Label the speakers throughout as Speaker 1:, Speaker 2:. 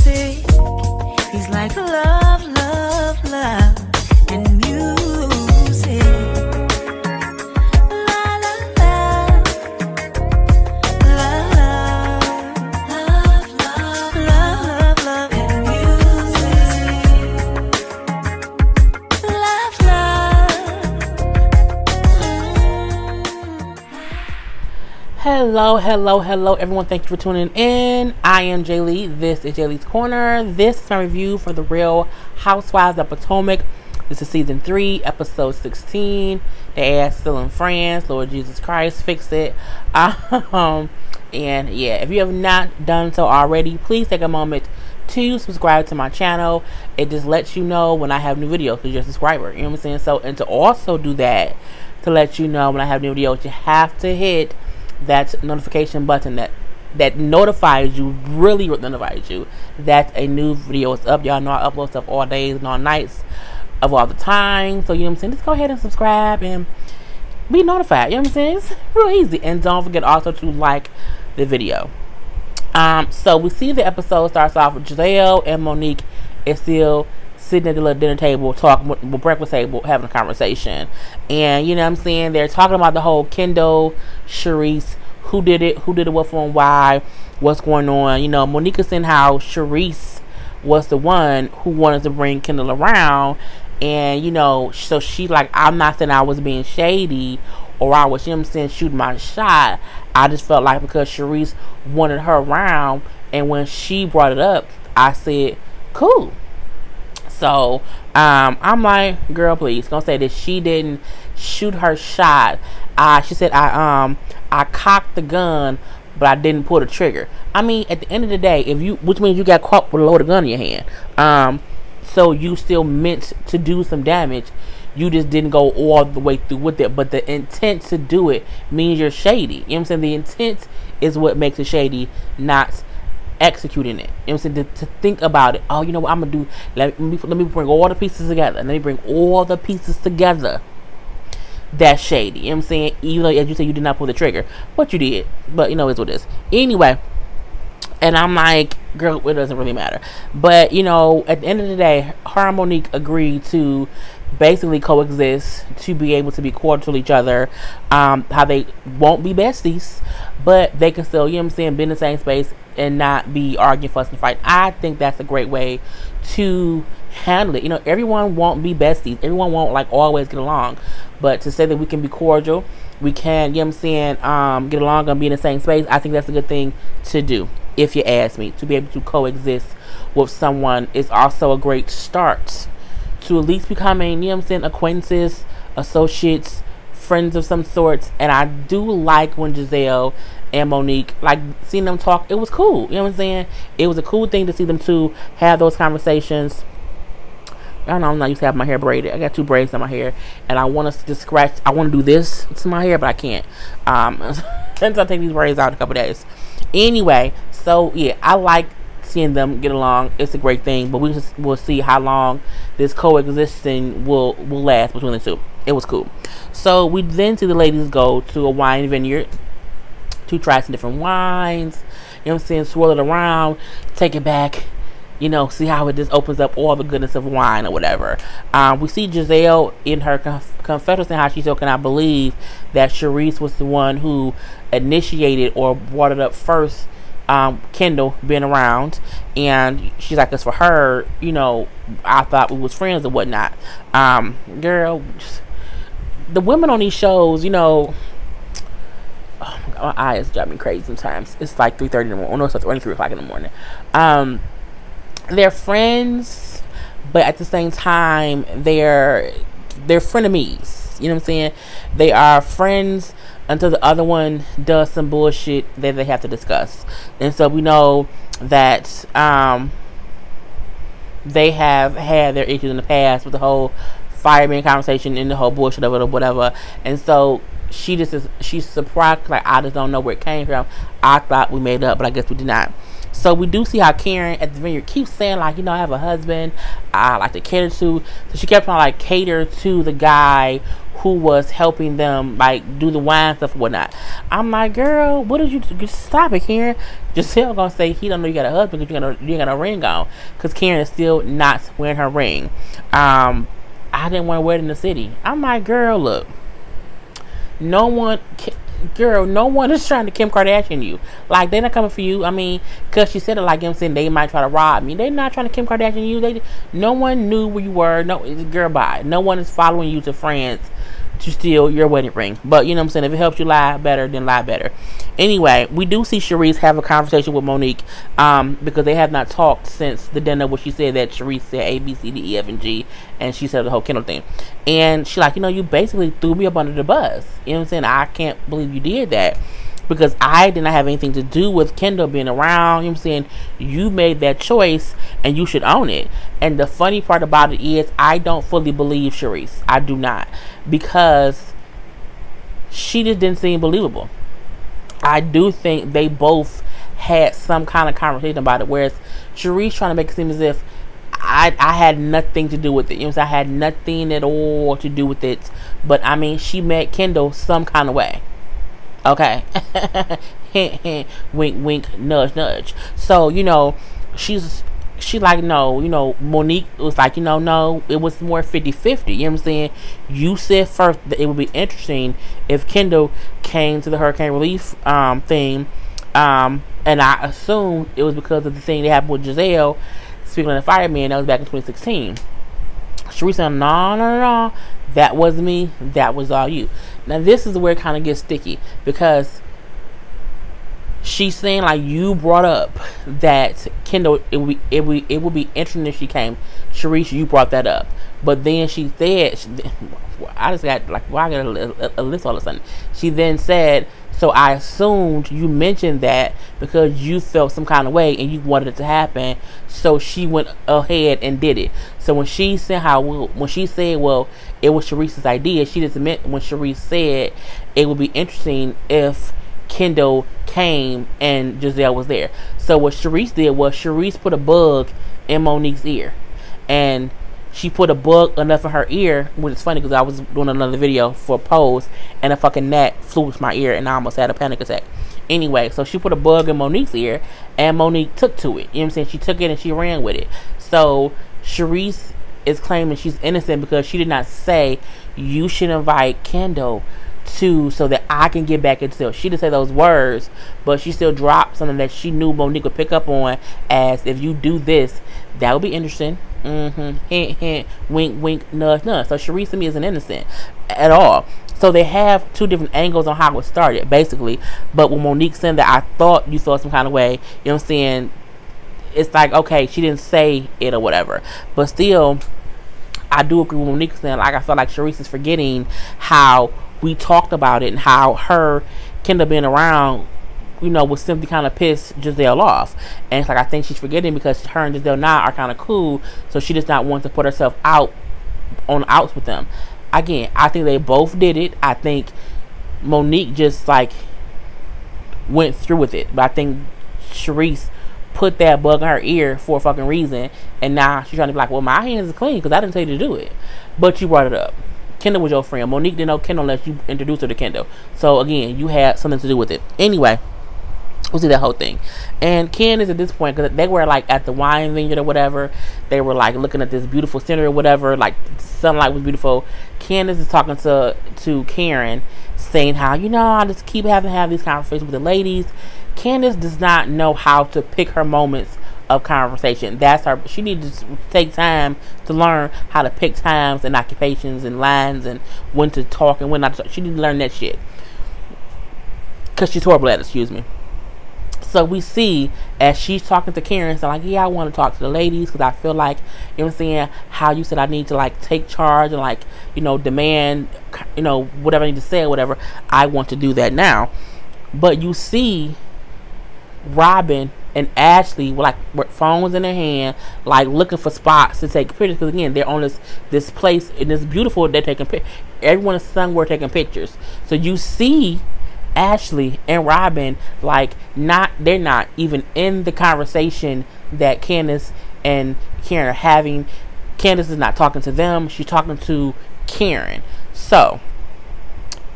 Speaker 1: music. He's like love, love, love, and music. La la la, love, love, love, love, love, and music. Love, love.
Speaker 2: Hello everyone, thank you for tuning in. I am Jay Lee. This is Jay Lee's Corner. This is my review for the Real Housewives of Potomac. This is season 3, episode 16. They ass still in France. Lord Jesus Christ, fix it. And yeah, if you have not done so already, please take a moment to subscribe to my channel. It just lets you know when I have new videos because you're a subscriber. You know what I'm saying? So, and to also do that, to let you know when I have new videos, you have to hit that notification button that notifies you, really notifies you that a new video is up. Y'all know I upload stuff all days and all nights of all the time. So, you know what I'm saying? Just go ahead and subscribe and be notified. You know what I'm saying? It's real easy. And don't forget also to like the video. So we see the episode starts off with Giselle and Monique is still sitting at the little dinner table, talking with breakfast table, having a conversation. And you know what I'm saying, they're talking about the whole Kendall, Charisse, who did it, what for and why, what's going on. You know, Monique is saying how Charisse was the one who wanted to bring Kendall around, and you know, so she like, I'm not saying I was being shady or I was, you know what I'm saying, shooting my shot. I just felt like because Charisse wanted her around, and when she brought it up, I said, cool. So, I'm like, girl, please don't say that she didn't shoot her shot. She said, I cocked the gun, but I didn't pull the trigger. I mean, at the end of the day, which means you got caught with a loaded gun in your hand. So you still meant to do some damage. You just didn't go all the way through with it. But the intent to do it means you're shady. You know what I'm saying? The intent is what makes it shady, not executing it. You know what I'm saying? To think about it. Oh, you know what I'm gonna do? Let me bring all the pieces together. Let me bring all the pieces together. That's shady. You know what I'm saying? Even though, as you say, you did not pull the trigger, but you did. But you know, it's what it is. Anyway, and I'm like, girl, it doesn't really matter. But you know, at the end of the day, her and Monique agreed to basically coexist, to be able to be cordial to each other. How they won't be besties, but they can still, you know what I'm saying, be in the same space and not be arguing, fussing, fight. I think that's a great way to handle it. You know, everyone won't be besties. Everyone won't like always get along. But to say that we can be cordial, we can, you know what I'm saying, get along and be in the same space, I think that's a good thing to do, if you ask me. To be able to coexist with someone is also a great start to at least becoming, you know what I'm saying, acquaintances, associates, friends of some sorts. And I do like when Giselle and Monique, like, seeing them talk, it was cool. You know what I'm saying? It was a cool thing to see them two have those conversations. I don't know, I'm not used to having my hair braided. I got 2 braids in my hair, and I want to just scratch. I want to do this to my hair, but I can't. Since I take these braids out in a couple days. Anyway, so yeah, I like seeing them get along. It's a great thing, but we'll see how long this coexisting will last between the two. It was cool. So we then see the ladies go to a wine vineyard to try some different wines. You know what I'm saying? Swirl it around, take it back. You know, see how it just opens up all the goodness of wine or whatever. We see Giselle in her confessional saying how she still cannot believe that Charisse was the one who initiated or brought it up first, Kendall being around. And she's like, as for her, you know, I thought we was friends or whatnot. Girl, the women on these shows, you know, oh my God, my eyes drive me crazy sometimes. It's like 3:30 in the morning. Oh no, it's like 3 o'clock in the morning. They're friends, but at the same time, they're frenemies. You know what I'm saying? They are friends until the other one does some bullshit that they have to discuss. And so we know that they have had their issues in the past with the whole fireman conversation and the whole bullshit of it or whatever. And so she's surprised, like, I just don't know where it came from. I thought we made it up, but I guess we did not. So we do see how Karen at the vineyard keeps saying, like, you know, I have a husband I like to cater to. So she kept trying to, like, cater to the guy who was helping them like do the wine stuff and whatnot. I'm like, girl, what did you just stop it, Karen? Giselle gonna say he don't know you got a husband because you ain't got a ring on, because Karen is still not wearing her ring. I didn't want to wear it in the city. I'm like, girl, look, no one is trying to Kim Kardashian you. Like, they're not coming for you. I mean, because she said it like, you know what I'm saying, they might try to rob me. They're not trying to Kim Kardashian you. No one knew where you were. No, girl, bye. No one is following you to France to steal your wedding ring. But, you know what I'm saying, if it helps you lie better, then lie better. Anyway, we do see Charisse have a conversation with Monique, because they have not talked since the dinner where she said that Charisse said A, B, C, D, E, F, and G, and she said the whole Kendall thing. And she like, you know, you basically threw me up under the bus. You know what I'm saying? I can't believe you did that, because I did not have anything to do with Kendall being around. You know what I'm saying? You made that choice, and you should own it. And the funny part about it is, I don't fully believe Charisse. I do not, because she just didn't seem believable. I do think they both had some kind of conversation about it, whereas Charisse trying to make it seem as if I had nothing to do with it. You know what I'm saying? I had nothing at all to do with it. But I mean, she met Kendall some kind of way. Okay. Hint, hint, wink, wink, nudge, nudge. So, you know, she like, no, you know, Monique was like, you know, no, it was more 50-50. You know what I'm saying? You said first that it would be interesting if Kendall came to the hurricane relief thing. And I assumed it was because of the thing that happened with Giselle speaking on the fireman. That was back in 2016. Charisse said, no, that wasn't me. That was all you. Now, this is where it kind of gets sticky, because she's saying, like, you brought up that Kendall, it would be interesting if she came. Charisse, you brought that up. But then she said, I just got, like, why well, I got a list all of a sudden. She then said, so I assumed you mentioned that because you felt some kind of way and you wanted it to happen. So she went ahead and did it. So when she said well, it was Charisse's idea, she just meant when Charisse said it would be interesting if Kendall came and Giselle was there. So what Charisse did was Charisse put a bug in Monique's ear, and she put a bug enough in her ear, which is funny because I was doing another video for a pose and a fucking gnat flew with my ear and I almost had a panic attack. Anyway, so she put a bug in Monique's ear and Monique took to it. You know what I'm saying? She took it and she ran with it. So Charisse is claiming she's innocent because she did not say you should invite Kendall so that I can get back into it. She didn't say those words, but she still dropped something that she knew Monique would pick up on as, if you do this, that would be interesting. Hint, hint, wink, wink, nudge, nudge. So Charisse to me isn't innocent at all. So they have two different angles on how it started, basically. But when Monique said that I thought you felt some kind of way, you know what I'm saying, it's like, okay, she didn't say it or whatever. But still, I do agree with Monique saying, like, I feel like Charisse is forgetting how we talked about it and how her, Kendall being around, you know, was simply kind of pissed Giselle off. And it's like, I think she's forgetting because her and Giselle now are kind of cool, so she does not want to put herself out on outs with them. Again, I think they both did it. I think Monique just, like, went through with it. But I think Charisse put that bug in her ear for a fucking reason, and now she's trying to be like, well, my hands are clean because I didn't tell you to do it. But you brought it up. Kendall was your friend. Monique didn't know Kendall unless you introduced her to Kendall. So, again, you had something to do with it. Anyway, we'll see that whole thing. And Candice at this point, because they were, like, at the wine vineyard or whatever. They were, like, looking at this beautiful center or whatever. Like, sunlight was beautiful. Candice is talking to Karen, saying how, you know, I just keep having to have these conversations with the ladies. Candice does not know how to pick her moments of conversation. That's her. She needs to take time to learn how to pick times and occupations and lines and when to talk and when not to talk. She needs to learn that shit because she's horrible at it, excuse me. So we see as she's talking to Karen, so like, yeah, I want to talk to the ladies because I feel like, you know what I'm saying, how you said I need to, like, take charge and, like, you know, demand, you know, whatever I need to say or whatever. I want to do that now. But you see Robin and Ashley with phones in their hand, like, looking for spots to take pictures, because again, they're on this place and it's beautiful. They're taking pictures. Everyone is somewhere taking pictures. So you see Ashley and Robin, like, they're not even in the conversation that Candice and Karen are having. Candice is not talking to them. She's talking to Karen. So,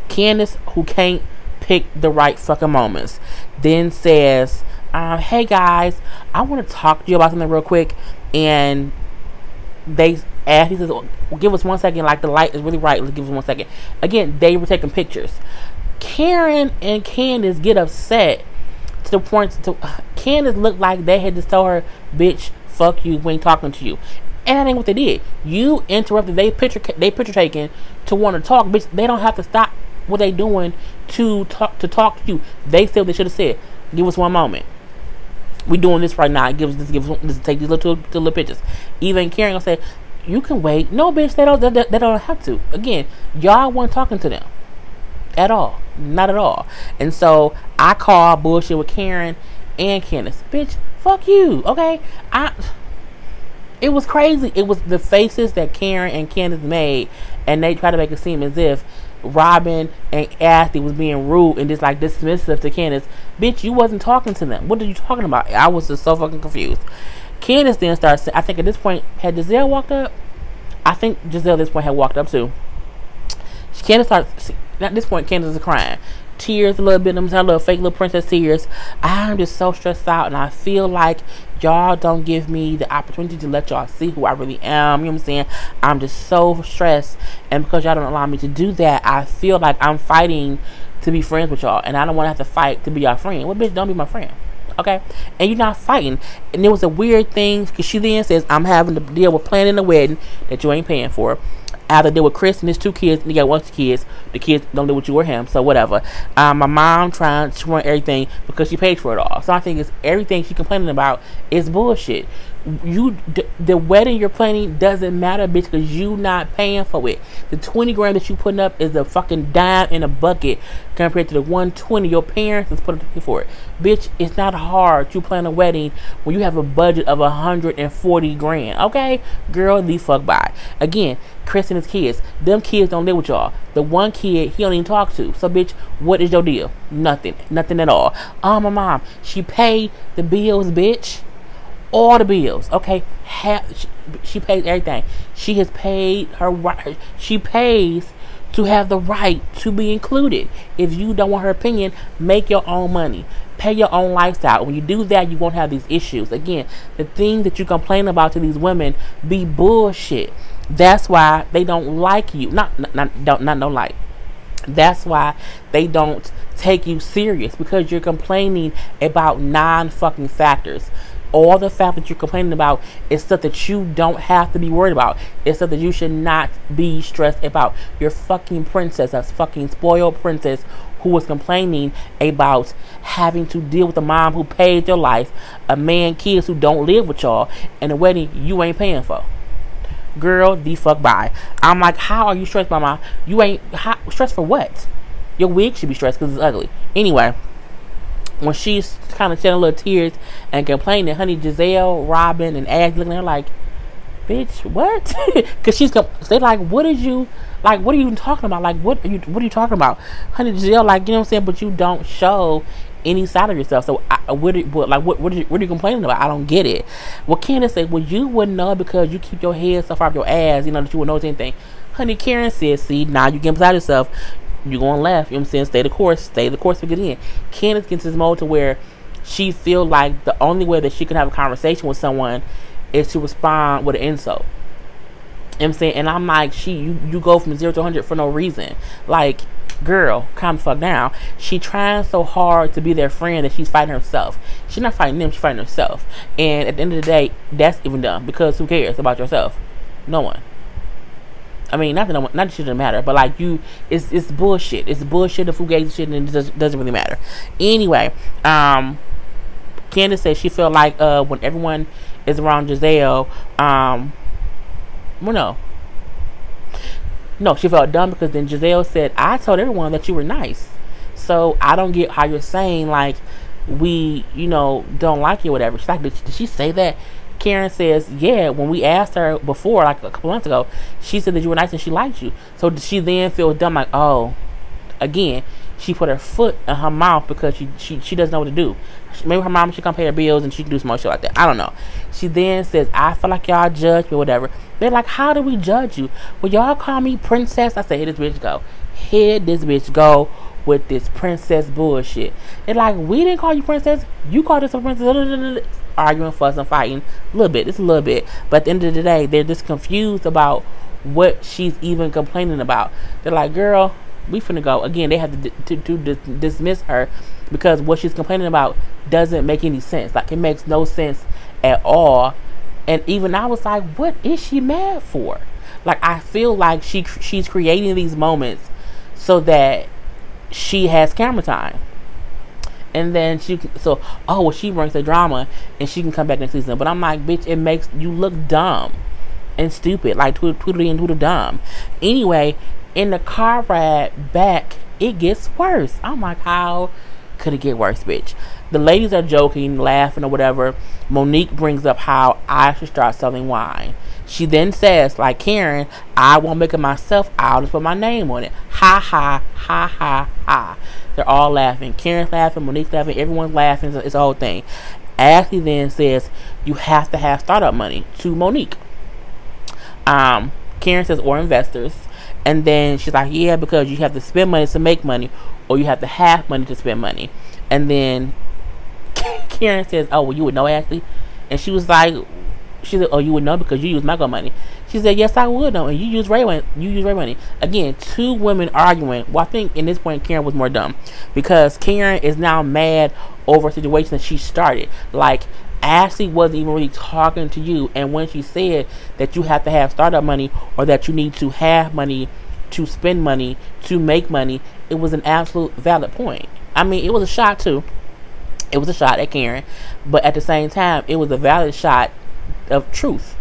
Speaker 2: Candice, who can't pick the right fucking moments, then says, hey guys, I want to talk to you about something real quick. And they ask, he says, give us 1 second, like the light is really bright, let's give us 1 second. Again, they were taking pictures. Karen and Candice get upset to the point to Candice looked like they had just told her, bitch, fuck you, we ain't talking to you. And that ain't what they did. You interrupted they picture taking to want to talk, bitch. They don't have to stop what they doing to talk to you. They said what they should have said. Give us 1 moment. We doing this right now. Give us take these little pictures. Even Karen gonna say, you can wait. No, bitch, they don't have to. Again, y'all weren't talking to them at all. Not at all. And so I call bullshit with Karen and Candice. Bitch, fuck you. Okay? It was crazy. It was the faces that Karen and Candice made, and they tried to make it seem as if Robin and Ashley was being rude and just like dismissive to Candice. Bitch, you wasn't talking to them. What are you talking about? I was just so fucking confused. Candice then starts, I think at this point, had Giselle walked up? I think Giselle at this point had walked up too. Candice starts, at this point, Candice is crying. Tears a little bit, them little fake little princess tears. I'm just so stressed out, and I feel like y'all don't give me the opportunity to let y'all see who I really am. You know what I'm saying? I'm just so stressed, and because y'all don't allow me to do that, I feel like I'm fighting to be friends with y'all, and I don't want to have to fight to be your friend. Well, bitch, don't be my friend. Okay? And you're not fighting. And it was a weird thing, because she then says, I'm having to deal with planning a wedding that you ain't paying for. I have to deal with Chris and his 2 kids, and you got 1 kids. The kids don't live with you or him, so whatever. My mom trying to run everything because she paid for it all. So I think it's everything she complaining about is bullshit. The wedding you're planning doesn't matter, bitch, because you not paying for it. The 20 grand that you putting up is a fucking dime in a bucket compared to the 120 your parents is putting for it. Bitch, it's not hard to plan a wedding when you have a budget of 140 grand. Okay, girl, the fuck by. Again, Chris and his kids, them kids don't live with y'all. The 1 kid he don't even talk to. So bitch, what is your deal? Nothing at all. My mom, she paid the bills, bitch. All the bills, okay? She pays everything. She has paid her right. She pays to have the right to be included. If you don't want her opinion, make your own money. Pay your own lifestyle. When you do that, you won't have these issues. Again, the things that you complain about to these women be bullshit. That's why they don't like you. Don't like. That's why they don't take you serious, because you're complaining about non-fucking factors. All the fact that you're complaining about is stuff that you don't have to be worried about. It's stuff that you should not be stressed about. You're fucking princess, a fucking spoiled princess who was complaining about having to deal with a mom who paid your life, a man, kids who don't live with y'all, and a wedding you ain't paying for. Girl, the fuck bye. I'm like, how are you stressed, mama? You ain't stressed for what? Your wig should be stressed because it's ugly. Anyway, when she's kind of shedding little tears and complaining, honey, Giselle, Robin, and Ash looking at her like, bitch, what? Because they like, what are you even talking about? Like, what are you talking about? Honey, Giselle, like, you know what I'm saying? But you don't show any side of yourself. So, what are you complaining about? I don't get it. Well, Candice said, well, you wouldn't know because you keep your head so far up your ass, you know, that you wouldn't know anything. Honey, Karen said, see, now you getting beside yourself. You're going left, you know what I'm saying? Stay the course to get in. Candice gets this mode to where she feel like the only way that she can have a conversation with someone is to respond with an insult. You know what I'm saying? And I'm like, you go from 0 to 100 for no reason. Like, girl, calm the fuck down. She trying so hard to be their friend that she's fighting herself. She's not fighting them, she's fighting herself. And at the end of the day, that's even dumb, because who cares about yourself? No one. I mean, not that shit doesn't matter, but like it's bullshit. It's bullshit if who gave shit, and it doesn't really matter. Anyway, Candice said she felt like when everyone is around Giselle, well, no, she felt dumb because then Giselle said, I told everyone that you were nice, so I don't get how you're saying like we, don't like you or whatever. She's like, did she say that? Karen says, yeah, when we asked her before, like a couple months ago, she said that you were nice and she liked you. So she then feels dumb, like, oh, again, she put her foot in her mouth because she doesn't know what to do. Maybe her mom should come pay her bills and she can do some more shit like that. I don't know. She then says, I feel like y'all judge me or whatever. They're like, how do we judge you? Well, y'all call me princess. I say, here this bitch go. Here this bitch go with this princess bullshit. They're like, we didn't call you princess. You called us a princess. Arguing, fussing, fighting. A little bit. Just a little bit. But at the end of the day, they're just confused about what she's even complaining about. They're like, girl, we finna go. Again, they have to dismiss her because what she's complaining about doesn't make any sense. Like, it makes no sense at all. And even I was like, what is she mad for? Like, I feel like she's creating these moments so that she has camera time. And then she brings the drama and she can come back next season. But I'm like, bitch, it makes you look dumb and stupid. Like, twiddly and twiddle dumb. Anyway, in the car ride back, it gets worse. I'm like, how could it get worse, bitch? The ladies are joking, laughing or whatever. Monique brings up how I should start selling wine. She then says, like Karen, I won't make it myself. I'll just put my name on it. Ha, ha, ha, ha, ha. They're all laughing. Karen's laughing, Monique's laughing, everyone's laughing. It's a whole thing. Ashley then says, you have to have startup money to Monique. Karen says, or investors. And then she's like, yeah, because you have to spend money to make money, or you have to have money to spend money. And then Karen says, oh, well, you would know, Ashley? And she said, oh, you would know because you use my money. She said, yes, I would know. And you use Ray money. Again, two women arguing. Well, I think in this point, Karen was more dumb because Karen is now mad over a situation that she started. Like, Ashley wasn't even really talking to you. And when she said that you have to have startup money or that you need to have money to spend money to make money, it was an absolute valid point. I mean, it was a shot too. It was a shot at Karen. But at the same time, it was a valid shot of truth.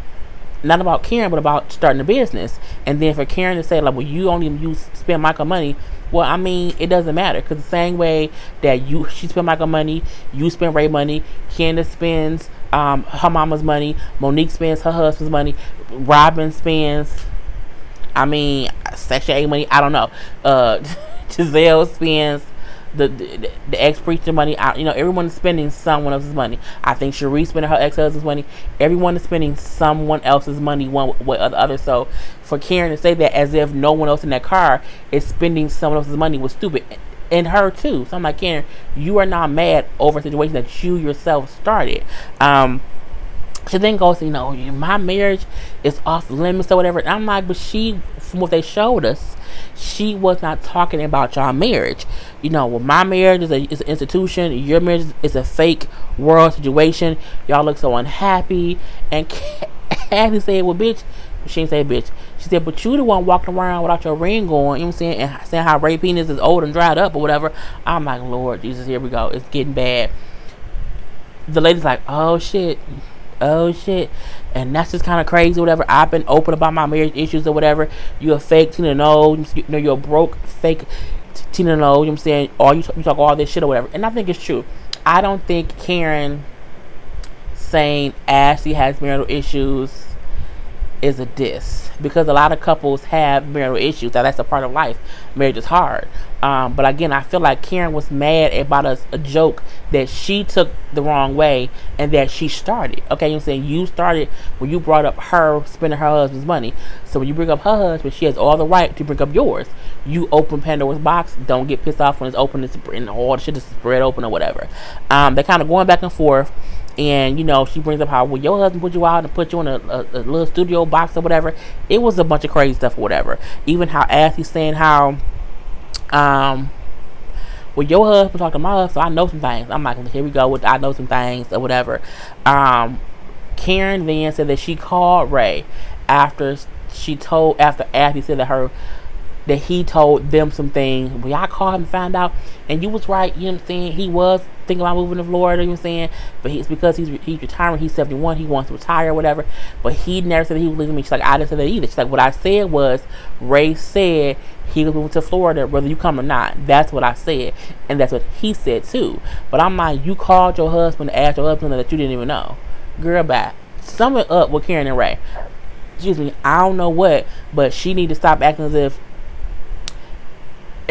Speaker 2: Not about Karen, but about starting a business. And then for Karen to say, like, well, you only spend Michael money. Well, I mean, it doesn't matter. Because the same way that she spent Michael money, you spend Ray money, Candice spends her mama's money, Monique spends her husband's money, Robin spends, I mean, Section 8 money, I don't know. Giselle spends the ex-preacher money. Everyone is spending someone else's money. I think Cherie spending her ex-husband's money. Everyone is spending someone else's money one way or the other. So for Karen to say that as if no one else in that car is spending someone else's money was stupid. And her too. So I'm like, Karen, you are not mad over a situation that you yourself started. She then goes, my marriage is off limits or whatever. And I'm like, but from what they showed us, she was not talking about y'all marriage. Well, my marriage is an institution. Your marriage is a fake world situation. Y'all look so unhappy. And Candy said, well, bitch. She didn't say bitch. She said, but you the one walking around without your ring on. You know what I'm saying? And saying how Ray penis is old and dried up or whatever. I'm like, Lord Jesus, here we go. It's getting bad. The lady's like, oh, shit. And that's just kind of crazy or whatever. I've been open about my marriage issues or whatever. You're a fake Tina No. You're a broke fake Tina No. You know what I'm saying? Or you talk all this shit or whatever. And I think it's true. I don't think Karen saying Ashley has marital issues is a diss, because a lot of couples have marital issues. That's a part of life. Marriage is hard. But again, I feel like Karen was mad about a joke that she took the wrong way and that she started. Okay, you know what I'm saying? You started when you brought up her spending her husband's money. So when you bring up her husband, she has all the right to bring up yours. You open Pandora's box. Don't get pissed off when it's open and all the shit is spread open or whatever. They're kind of going back and forth. And, she brings up how, well, your husband put you out and put you in a little studio box or whatever. It was a bunch of crazy stuff or whatever. Even how Ashley's saying how, well, your husband talked to my husband, so I know some things. I'm like, here we go with I know some things or whatever. Karen then said that she called Ray after Ashley said that he told them some things. Well, I called him and found out, and you was right, you know what I'm saying? He was thinking about moving to Florida, you know what I'm saying? But it's because he's retiring, he's 71, he wants to retire or whatever. But he never said that he was leaving me. She's like, I didn't say that either. She's like, what I said was, Ray said he was moving to Florida, whether you come or not. That's what I said. And that's what he said too. But I'm like, you called your husband to ask your husband that you didn't even know. Girl, bye. Sum it up with Karen and Ray. Excuse me, I don't know what, but she need to stop acting as if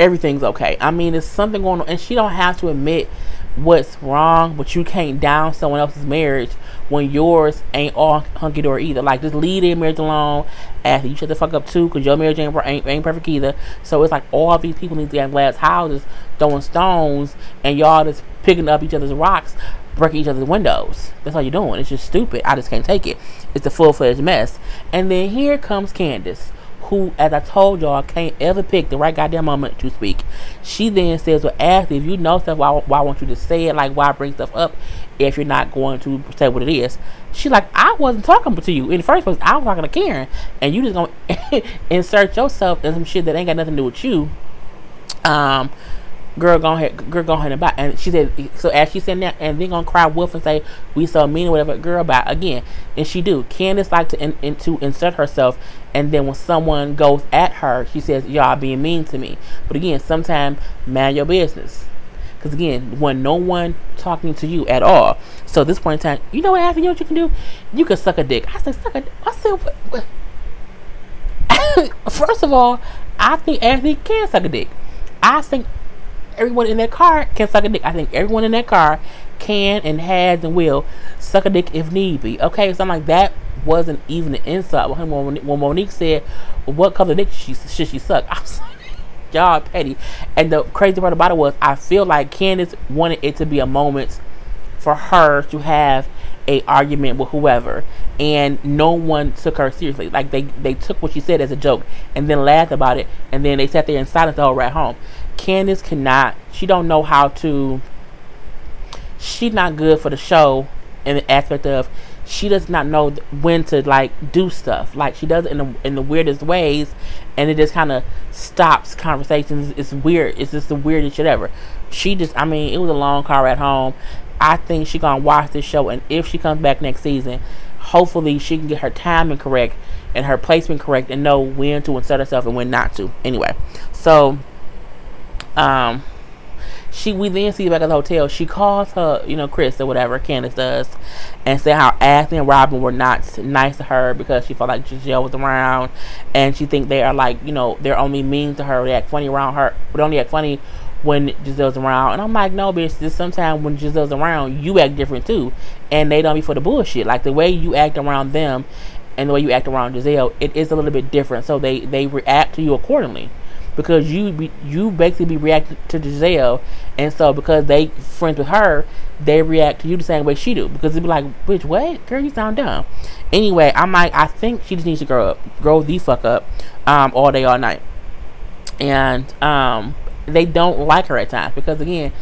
Speaker 2: everything's okay. I mean, there's something going on, and she don't have to admit what's wrong, but you can't down someone else's marriage when yours ain't all hunky-dory either. Like, just leave their marriage alone. After you shut the fuck up too, because your marriage ain't perfect either. So it's like all these people need to have glass houses, throwing stones, and y'all just picking up each other's rocks, breaking each other's windows. That's all you're doing. It's just stupid. I just can't take it. It's a full-fledged mess. And then here comes Candice, who, as I told y'all, can't ever pick the right goddamn moment to speak. She then says, well, Ashley, if you know stuff, why won't you just say it? Like, why bring stuff up if you're not going to say what it is? She's like, I wasn't talking to you in the first place. I was talking to Karen, and you just gonna insert yourself in some shit that ain't got nothing to do with you. Girl, go ahead and buy. And she said, so as she said that, and then gonna cry wolf and say, we so mean or whatever, girl, buy again. And she do. Candice like to insert herself, and then when someone goes at her, she says, y'all being mean to me. But again, sometimes mind your business. Because again, when no one talking to you at all. So at this point in time, you know what, Ashley, you know what you can do? You can suck a dick. I said, suck a dick. I said, what? First of all, I think Ashley can suck a dick. I think everyone in that car can suck a dick. I think everyone in that car can and has and will suck a dick if need be. Okay, so I'm like, that wasn't even an insult. When Monique said, what color dick should she suck? I was like, y'all petty. And the crazy part about it was, I feel like Candice wanted it to be a moment for her to have a argument with whoever, and no one took her seriously. Like, they took what she said as a joke and then laughed about it, and then they sat there in silence the whole ride home. Candice cannot, she don't know how to, she's not good for the show in the aspect of, she does not know when to, like, do stuff. Like, she does it in the weirdest ways, and it just kind of stops conversations. It's weird. It's just the weirdest shit ever. She just, I mean, it was a long car ride home. I think she gonna watch this show, and if she comes back next season, hopefully she can get her timing correct and her placement correct and know when to insert herself and when not to. Anyway, so we then see back at the hotel. She calls her, Chris or whatever, Candice does, and say how Ashley and Robin were not nice to her because she felt like Giselle was around, and she think they are like, they're only mean to her. They act funny around her, but only act funny when Giselle's around. And I'm like, no, bitch, just sometimes when Giselle's around, you act different too, and they don't be for the bullshit. Like, the way you act around them and the way you act around Giselle, it is a little bit different. So they react to you accordingly, because you basically be reacting to Giselle, and so because they friends with her, they react to you the same way she do, because they be like, bitch, what? Girl, you sound dumb. Anyway, I'm like, I think she just needs to grow the fuck up all day, all night. And they don't like her at times, because again,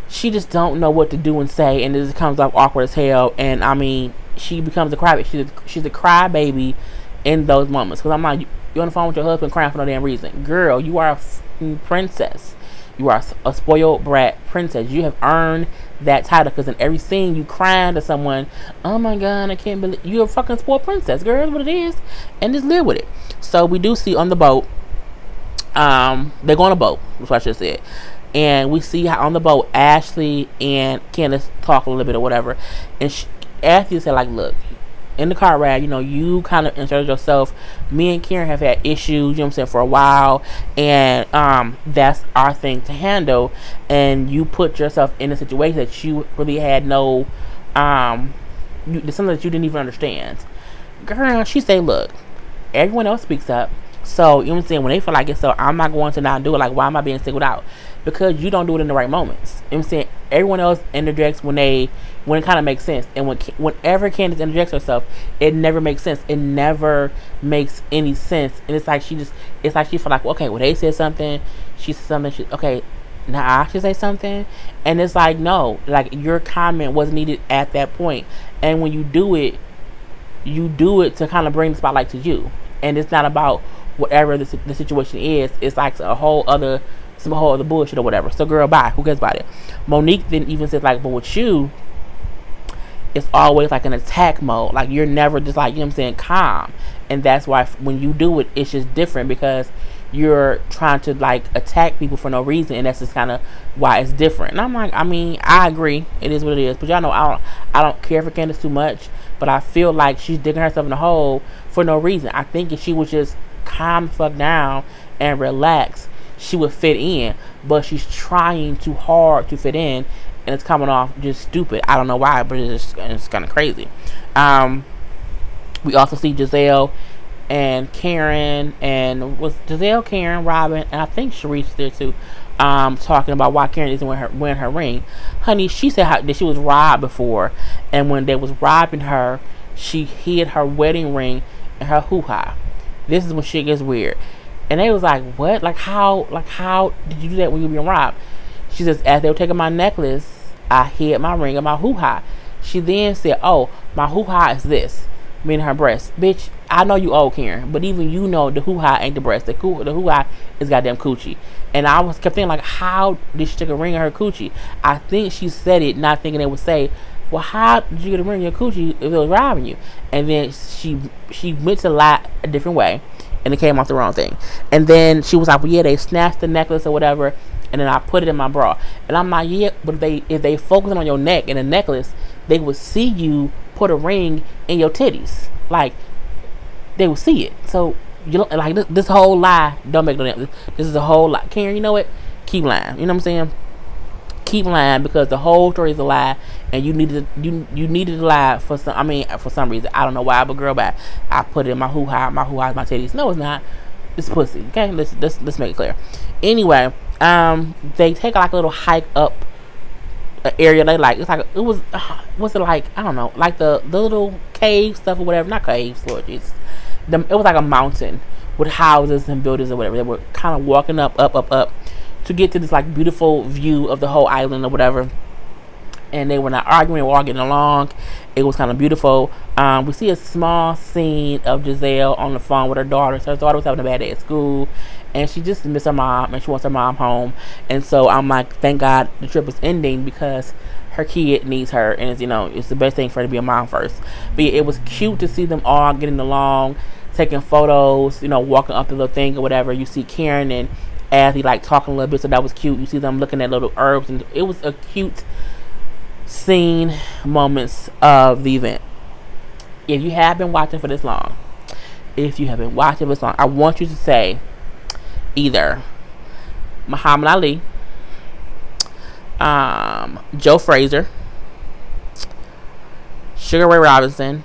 Speaker 2: she just don't know what to do and say, and it just comes off awkward as hell. And I mean, she becomes a crybaby. She's a crybaby in those moments, because I'm like, you're on the phone with your husband crying for no damn reason. Girl, you are a princess. You are a spoiled brat princess. You have earned that title, because in every scene you crying to someone, oh my god, I can't believe you're a fucking spoiled princess. Girl, that's what it is, and just live with it. So we do see on the boat, they go on a boat, that's what I should have said, and we see how on the boat Ashley and Candice talk a little bit or whatever, and Ashley said, like, look, in the car ride, you kind of inserted yourself. Me and Karen have had issues, for a while, and that's our thing to handle, and you put yourself in a situation that you really had no something that you didn't even understand. Girl, she said, look, everyone else speaks up, so when they feel like it, so I'm not going to not do it. Like, why am I being singled out? Because you don't do it in the right moments. Everyone else interjects when it kind of makes sense, and whenever Candice interjects herself, it never makes sense. It never makes any sense, and it's like she feel like, okay, well, they said something, she said something, okay, now I should say something, and it's like, no, like, your comment wasn't needed at that point. And when you do it to kind of bring the spotlight to you, and it's not about whatever the situation is. It's like some whole other bullshit or whatever. So girl, bye. Who cares about it? Monique then even said, like, but with you, it's always like an attack mode. Like, you're never just like, calm. And that's why when you do it, it's just different, because you're trying to, like, attack people for no reason, and that's just kind of why it's different. And I'm like, I mean, I agree, it is what it is, but y'all know I don't care for Candice too much, but I feel like she's digging herself in the hole for no reason. I think if she was just calm the fuck down and relax, she would fit in, but she's trying too hard to fit in, and it's coming off just stupid. I don't know why, but it's kind of crazy. We also see Giselle and Karen, and was Giselle, Karen, Robin, and I think Sharice there too, talking about why Karen isn't wearing her ring. Honey, she said that she was robbed before, and when they was robbing her, she hid her wedding ring in her hoo-ha. This is when shit gets weird. And they was like, what? Like how did you do that when you were being robbed? She says, as they were taking my necklace, I hid my ring in my hoo-ha. She then said, oh, my hoo-ha is this, meaning her breast. Bitch, I know you old, Karen, but even you know the hoo-ha ain't the breast. The hoo-ha is goddamn coochie. And I kept thinking, like, how did she take a ring in her coochie? I think she said it not thinking they would say, well, how did you get a ring in your coochie if it was robbing you? And then she went to lie a different way, and it came off the wrong thing. And then she was like, well, yeah, they snatched the necklace or whatever, and then I put it in my bra. And I'm like, yeah, but if they focusing on your neck and the necklace, they would see you put a ring in your titties. Like, they would see it. So, you don't, like, this whole lie don't make no sense. This is a whole lie. Karen, you know what? Keep lying. You know what I'm saying? Keep lying, because the whole story is a lie, and you needed to lie for some reason. I don't know why, but girl, bye. I put it in my hoo-ha. My hoo-ha is my titties. No, it's not. It's pussy. Okay, let's make it clear. Anyway, they take like a little hike up an area they like. It's like what's it like? I don't know, like the little cave stuff or whatever. Not caves, Lord Jesus. It was like a mountain with houses and buildings or whatever. They were kind of walking up to get to this like beautiful view of the whole island or whatever. And they were not arguing, they were all getting along. It was kind of beautiful. We see a small scene of Giselle on the phone with her daughter. So her daughter was having a bad day at school, and she just missed her mom, and she wants her mom home. And so I'm like, thank God the trip is ending, because her kid needs her, and it's, you know, it's the best thing for her to be a mom first. But yeah, it was cute to see them all getting along, taking photos, you know, walking up the little thing or whatever. You see Karen and Ashley like talking a little bit, so that was cute. You see them looking at little herbs, and it was a cute scene, moments of the event. If you have been watching for this long, I want you to say either Muhammad Ali, Joe Frazier, Sugar Ray Robinson,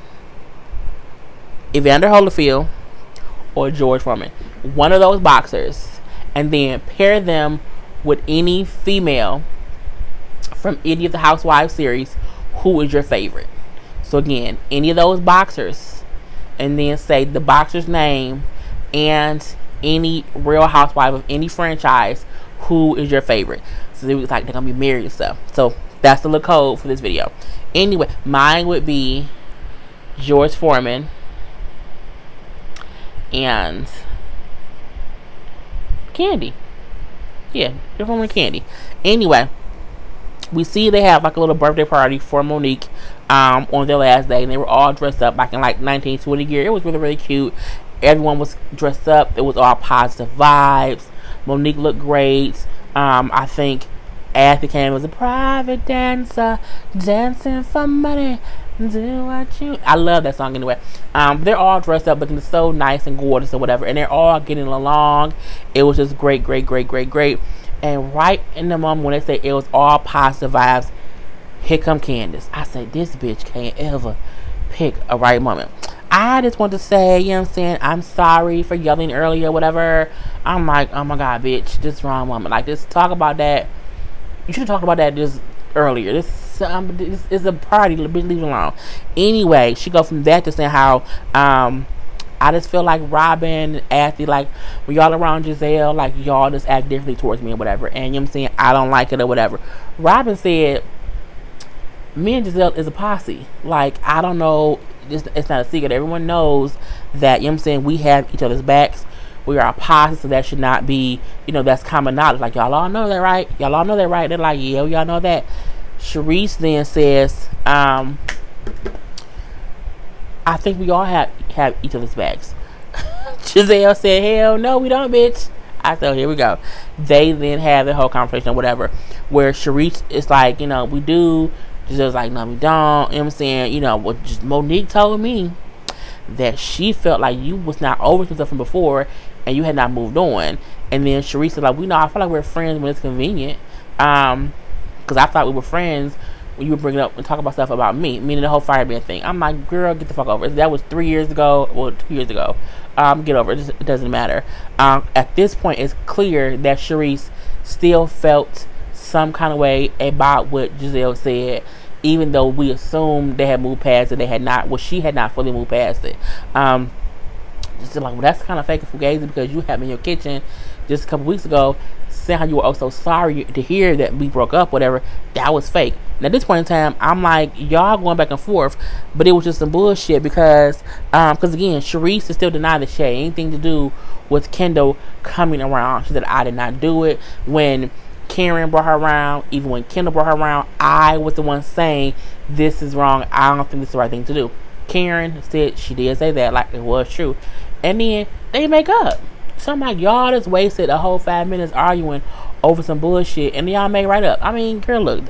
Speaker 2: Evander Holyfield, or George Foreman. One of those boxers, and then pair them with any female from any of the Housewives series. Who is your favorite? So again, any of those boxers, and then say the boxer's name and any Real Housewife of any franchise. Who is your favorite? So it was like they're gonna be married and stuff. So that's the little code for this video. Anyway, mine would be George Foreman and Candy. Yeah, George Foreman and Candy. Anyway, we see they have like a little birthday party for Monique on their last day, and they were all dressed up like in like 1920 gear. It was really, really cute. Everyone was dressed up. It was all positive vibes. Monique looked great. I think Ashley came as a private dancer, dancing for money. Do what you. I love that song anyway. They're all dressed up, looking so nice and gorgeous or whatever, and they're all getting along. It was just great. And right in the moment when they say it was all positive vibes, here come Candice. I say, this bitch can't ever pick a right moment. I just want to say, you know what I'm saying, I'm sorry for yelling earlier, whatever. I'm like, oh my God, bitch, this wrong woman. Like, just talk about that. You should have talked about that just earlier. This is a party. Bitch, leave it alone. Anyway, she go from that to saying how, I just feel like Robin, Ashley, like, when y'all around Giselle, like, y'all just act differently towards me or whatever. And you know what I'm saying, I don't like it or whatever. Robin said, me and Giselle is a posse. Like, I don't know, it's not a secret. Everyone knows that, you know what I'm saying, we have each other's backs. We are a posse, so that should not be, you know, that's common knowledge. Like, y'all all know that, right? Y'all all know that, right? They're like, yeah, y'all know that. Sharice then says, I think we all have each other's backs. Giselle said, hell no, we don't, bitch. I said, here we go. They then have the whole conversation or whatever, where Sharice is like, you know, we do. Giselle's like, no, we don't. You know what I'm saying? You know, what just Monique told me that she felt like you was not over some stuff from before, and you had not moved on. And then Sharice said, like, we know, I feel like we're friends when it's convenient. Because I thought we were friends when you would bring it up and talk about stuff about me, meaning the whole fireman thing. I'm like, girl, get the fuck over it. That was 3 years ago, well, 2 years ago. Get over it. It doesn't matter. At this point, it's clear that Sharice still felt some kind of way about what Giselle said, even though we assumed they had moved past it. They had not. Well, she had not fully moved past it. Just like, well, that's kind of fake and fugazi, because you had me in your kitchen just a couple weeks ago saying how you were so sorry to hear that we broke up, whatever. That was fake. And at this point in time, I'm like, y'all going back and forth, but it was just some bullshit because again, Sharice is still denying that she had anything to do with Kendall coming around. She said, I did not do it. When Karen brought her around, even when Kendall brought her around, I was the one saying, this is wrong. I don't think this is the right thing to do. Karen said she did say that, like it was true. And then they make up. So I'm like, y'all just wasted a whole 5 minutes arguing over some bullshit, and y'all made right up. I mean, girl, look,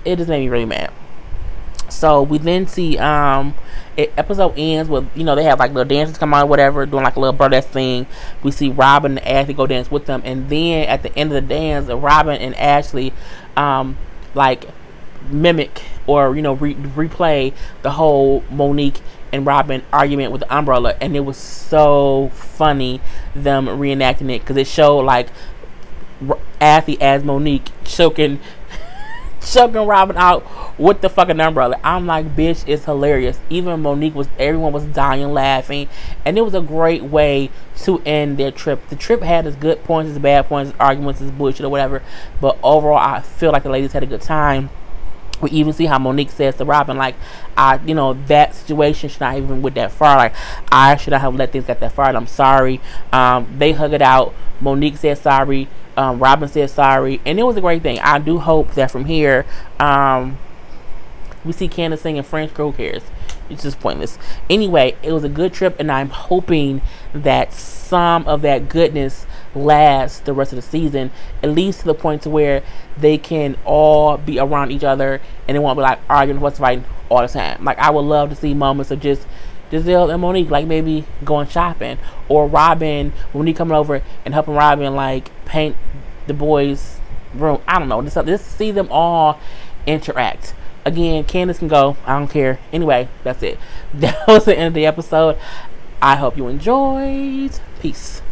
Speaker 2: it just made me really mad. So we then see episode ends with, you know, they have like little dancers come on, whatever, doing like a little burlesque thing. We see Robin and Ashley go dance with them, and then at the end of the dance, Robin and Ashley like mimic or, you know, replay the whole Monique and Robin argument with the umbrella, and it was so funny them reenacting it, because it showed like Ashley as Monique choking Robin out with the fucking umbrella. I'm like, bitch, it's hilarious. Even Monique everyone was dying laughing, and it was a great way to end their trip. The trip had its good points, its bad points, its arguments, its bullshit or whatever, but overall I feel like the ladies had a good time. We even see how Monique says to Robin, like, you know, that situation should not even went that far. Like, I should not have let things get that far, and I'm sorry. They hug it out. Monique said sorry. Robin said sorry. And it was a great thing. I do hope that from here, we see Candice singing French. Who cares? It's just pointless. Anyway, it was a good trip, and I'm hoping that some of that goodness lasts the rest of the season, at least to the point to where they can all be around each other and they won't be like arguing, what's fighting all the time. Like, I would love to see moments of just Giselle and Monique, like maybe going shopping, or Robin, Monique coming over and helping Robin like paint the boys' room. I don't know, just see them all interact. Again, Candice can go, I don't care. Anyway, that's it. That was the end of the episode. I hope you enjoyed. Peace.